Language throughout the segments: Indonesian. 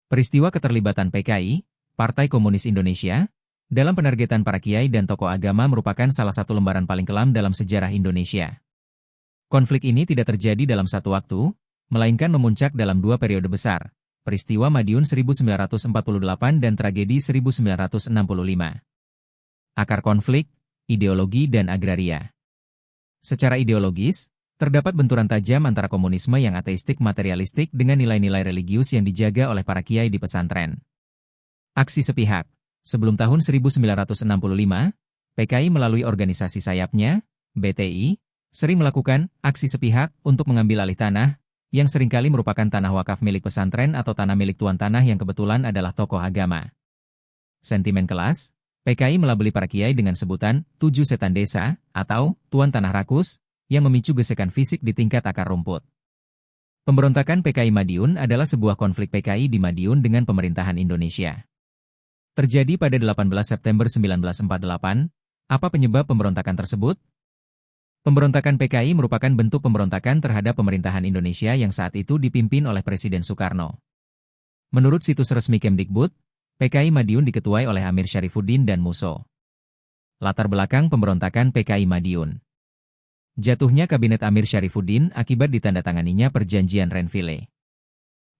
Peristiwa keterlibatan PKI, Partai Komunis Indonesia, dalam penargetan para kiai dan tokoh agama merupakan salah satu lembaran paling kelam dalam sejarah Indonesia. Konflik ini tidak terjadi dalam satu waktu, melainkan memuncak dalam dua periode besar, peristiwa Madiun 1948 dan tragedi 1965. Akar konflik, ideologi dan agraria. Secara ideologis, terdapat benturan tajam antara komunisme yang ateistik materialistik dengan nilai-nilai religius yang dijaga oleh para kiai di pesantren. Aksi sepihak. Sebelum tahun 1965, PKI melalui organisasi sayapnya, BTI, sering melakukan aksi sepihak untuk mengambil alih tanah, yang seringkali merupakan tanah wakaf milik pesantren atau tanah milik tuan tanah yang kebetulan adalah tokoh agama. Sentimen kelas, PKI melabeli para kiai dengan sebutan 7 setan desa atau tuan tanah rakus, yang memicu gesekan fisik di tingkat akar rumput. Pemberontakan PKI Madiun adalah sebuah konflik PKI di Madiun dengan pemerintahan Indonesia. Terjadi pada 18 September 1948. Apa penyebab pemberontakan tersebut? Pemberontakan PKI merupakan bentuk pemberontakan terhadap pemerintahan Indonesia yang saat itu dipimpin oleh Presiden Soekarno. Menurut situs resmi Kemdikbud, PKI Madiun diketuai oleh Amir Syarifuddin dan Musso. Latar belakang pemberontakan PKI Madiun. Jatuhnya Kabinet Amir Syarifuddin akibat ditandatanganinya Perjanjian Renville.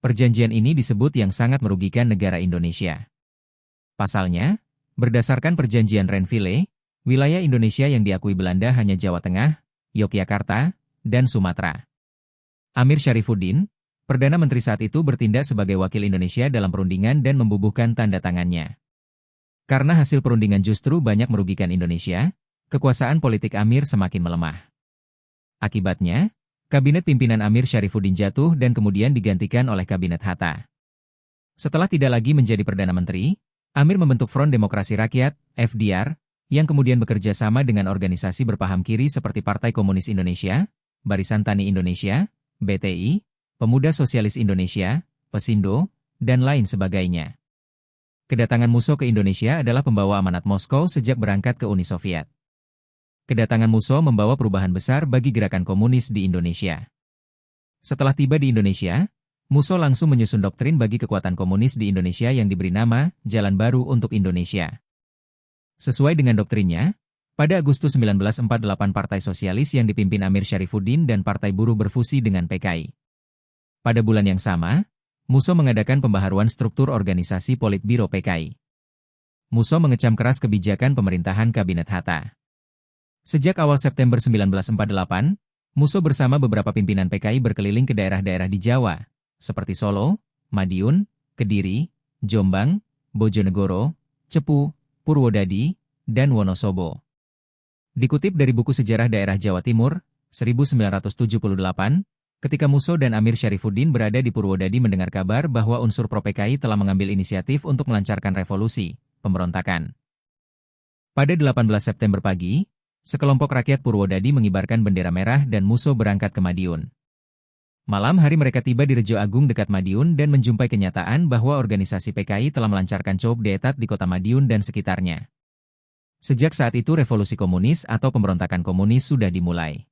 Perjanjian ini disebut yang sangat merugikan negara Indonesia. Pasalnya, berdasarkan Perjanjian Renville, wilayah Indonesia yang diakui Belanda hanya Jawa Tengah, Yogyakarta, dan Sumatera. Amir Syarifuddin, Perdana Menteri saat itu bertindak sebagai wakil Indonesia dalam perundingan dan membubuhkan tanda tangannya. Karena hasil perundingan justru banyak merugikan Indonesia, kekuasaan politik Amir semakin melemah. Akibatnya, Kabinet pimpinan Amir Syarifuddin jatuh dan kemudian digantikan oleh Kabinet Hatta. Setelah tidak lagi menjadi Perdana Menteri, Amir membentuk Front Demokrasi Rakyat, FDR, yang kemudian bekerja sama dengan organisasi berpaham kiri seperti Partai Komunis Indonesia, Barisan Tani Indonesia, BTI, Pemuda Sosialis Indonesia, Pesindo, dan lain sebagainya. Kedatangan Musso ke Indonesia adalah pembawa amanat Moskow sejak berangkat ke Uni Soviet. Kedatangan Musso membawa perubahan besar bagi gerakan komunis di Indonesia. Setelah tiba di Indonesia, Musso langsung menyusun doktrin bagi kekuatan komunis di Indonesia yang diberi nama Jalan Baru untuk Indonesia. Sesuai dengan doktrinnya, pada Agustus 1948 Partai Sosialis yang dipimpin Amir Syarifuddin dan Partai Buruh berfusi dengan PKI. Pada bulan yang sama, Musso mengadakan pembaharuan struktur organisasi Politbiro PKI. Musso mengecam keras kebijakan pemerintahan Kabinet Hatta. Sejak awal September 1948, Musso bersama beberapa pimpinan PKI berkeliling ke daerah-daerah di Jawa, seperti Solo, Madiun, Kediri, Jombang, Bojonegoro, Cepu, Purwodadi, dan Wonosobo. Dikutip dari buku Sejarah Daerah Jawa Timur, 1978, ketika Musso dan Amir Syarifuddin berada di Purwodadi mendengar kabar bahwa unsur pro-PKI telah mengambil inisiatif untuk melancarkan revolusi, pemberontakan. Pada 18 September pagi, sekelompok rakyat Purwodadi mengibarkan bendera merah dan Musso berangkat ke Madiun. Malam hari mereka tiba di Rejo Agung dekat Madiun dan menjumpai kenyataan bahwa organisasi PKI telah melancarkan cob d'etat di kota Madiun dan sekitarnya. Sejak saat itu revolusi komunis atau pemberontakan komunis sudah dimulai.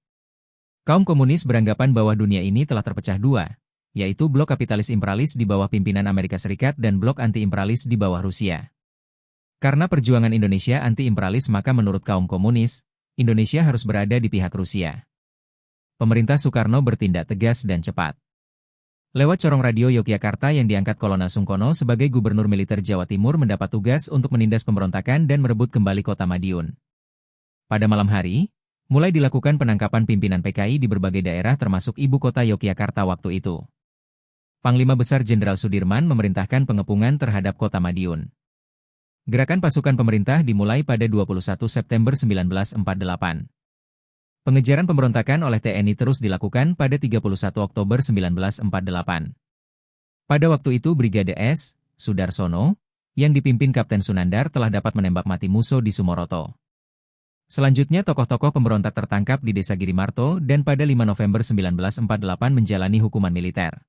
Kaum komunis beranggapan bahwa dunia ini telah terpecah dua, yaitu blok kapitalis imperialis di bawah pimpinan Amerika Serikat dan blok anti-imperialis di bawah Rusia. Karena perjuangan Indonesia anti-imperialis maka menurut kaum komunis, Indonesia harus berada di pihak Rusia. Pemerintah Soekarno bertindak tegas dan cepat. Lewat corong radio Yogyakarta yang diangkat Kolonel Sungkono sebagai Gubernur Militer Jawa Timur mendapat tugas untuk menindas pemberontakan dan merebut kembali kota Madiun. Pada malam hari, mulai dilakukan penangkapan pimpinan PKI di berbagai daerah termasuk ibu kota Yogyakarta waktu itu. Panglima Besar Jenderal Sudirman memerintahkan pengepungan terhadap kota Madiun. Gerakan pasukan pemerintah dimulai pada 21 September 1948. Pengejaran pemberontakan oleh TNI terus dilakukan pada 31 Oktober 1948. Pada waktu itu Brigade S. Sudarsono, yang dipimpin Kapten Sunandar telah dapat menembak mati Musso di Sumoroto. Selanjutnya tokoh-tokoh pemberontak tertangkap di Desa Girimarto dan pada 5 November 1948 menjalani hukuman militer.